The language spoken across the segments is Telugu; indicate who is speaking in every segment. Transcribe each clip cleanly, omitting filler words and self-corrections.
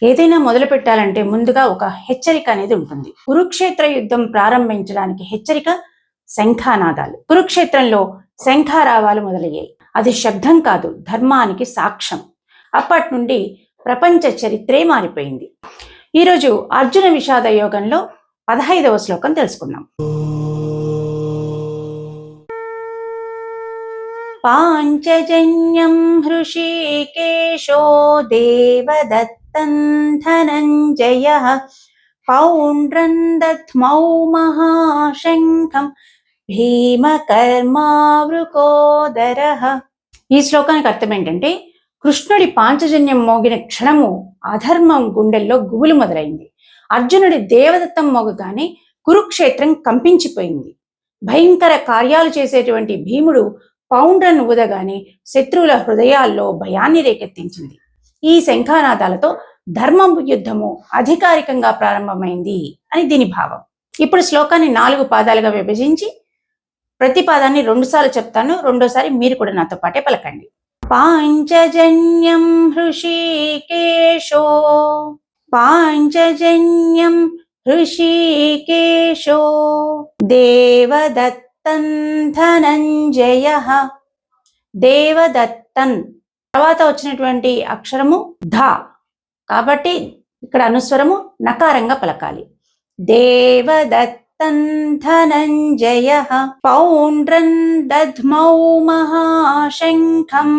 Speaker 1: ఏదైనా మొదలు పెట్టాలంటే ముందుగా ఒక హెచ్చరిక అనేది ఉంటుంది. కురుక్షేత్ర యుద్ధం ప్రారంభించడానికి హెచ్చరిక శంఖానాదాలు. కురుక్షేత్రంలో శంఖారావాలు మొదలయ్యాయి. అది శబ్దం కాదు, ధర్మానికి సాక్ష్యం. అప్పటి నుండి ప్రపంచ చరిత్రే మారిపోయింది. ఈరోజు అర్జున విషాద యోగంలో 15వ శ్లోకం తెలుసుకుందాం. పాంచజన్యం హృషీకేశో దేవదత్తం ధనంజయః పౌండ్రం దద్మౌ మహాశంఖం భీమకర్మావృకోదరః. ఈ శ్లోకానికి అర్థం ఏంటంటే, కృష్ణుడి పాంచజన్యం మోగిన క్షణము అధర్మం గుండెల్లో గుబులు మొదలైంది. అర్జునుడి దేవదత్తం మోగగానే కురుక్షేత్రం కంపించిపోయింది. భయంకర కార్యాలు చేసేటువంటి భీముడు పౌండ్రను ఊదగానే శత్రువుల హృదయాల్లో భయాన్ని రేకెత్తించింది. ఈ శంఖానాదాలతో ధర్మం యుద్ధము అధికారికంగా ప్రారంభమైంది అని దీని భావం. ఇప్పుడు శ్లోకాన్ని 4 పాదాలుగా విభజించి ప్రతి పాదాన్ని 2 సార్లు చెప్తాను. రెండోసారి మీరు కూడా నాతో పాటే పలకండి. పాంచజన్యం హృషీకేశో, పాంచజన్యం హృషీకేశో దేవదత్తం ధనంజయః. దేవదత్తన్ తర్వాత వచ్చినటువంటి అక్షరము ధ, కాబట్టి ఇక్కడ అనుస్వరము నకారంగా పలకాలి. దేవదత్తం ధనంజయః పౌండ్రం దద్మౌ మహాశంఖం.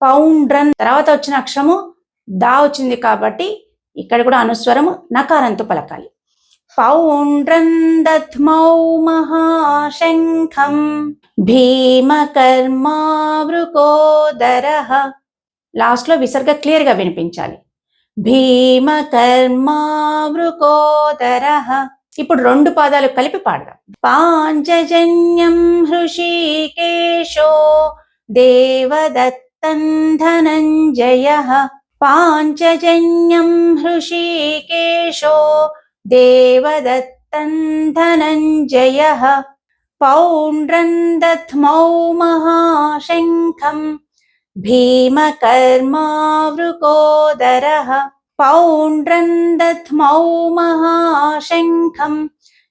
Speaker 1: పౌండ్రన్ తర్వాత వచ్చిన అక్షరము దా వచ్చింది కాబట్టి ఇక్కడ కూడా అనుస్వరము నకారంతో పలకాలి. పౌండ్రం దద్మౌ మహాశంఖం భీమకర్మావృకోదరః. లాస్ట్ లో విసర్గ క్లియర్ గా వినిపించాలి. భీమకర్మావృకోదరః. ఇప్పుడు 2 పాదాలు కలిపి పాడదాం. పాంచజన్యం హృషీకేశో దేవదత్తం ధనంజయః. పాంచజన్యం హృషీకేశో దేవదత్తం ధనంజయః పౌండ్రం దద్మౌ మహాశంఖం భీమకర్మావృకోదరః. పౌండ్రం దద్మౌ మహాశంఖం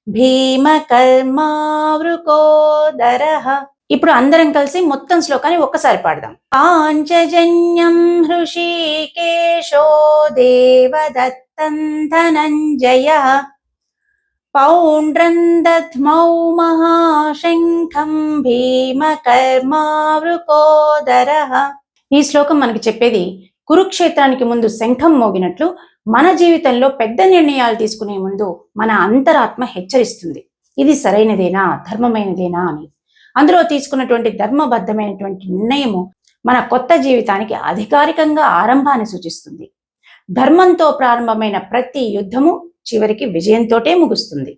Speaker 1: భీమకర్మావృకోదరః. ఇప్పుడు అందరం కలిసి మొత్తం శ్లోకాన్ని ఒక్కసారి పాడదాం. పాంచజన్యం హృషీకేశో దేవదత్తం ధనంజయః పౌండ్రం దద్మౌ మహాశంఖం భీమకర్మావృకోదరః. ఈ శ్లోకం మనకి చెప్పేది, కురుక్షేత్రానికి ముందు శంఖం మోగినట్లు మన జీవితంలో పెద్ద నిర్ణయాలు తీసుకునే ముందు మన అంతరాత్మ హెచ్చరిస్తుంది. ఇది సరైనదేనా, ధర్మమైనదేనా అని. అందులో తీసుకున్నటువంటి ధర్మబద్ధమైనటువంటి నిర్ణయము మన కొత్త జీవితానికి అధికారికంగా ఆరంభాన్ని సూచిస్తుంది. ధర్మంతో ప్రారంభమైన ప్రతి యుద్ధము చివరికి విజయంతోటే ముగుస్తుంది.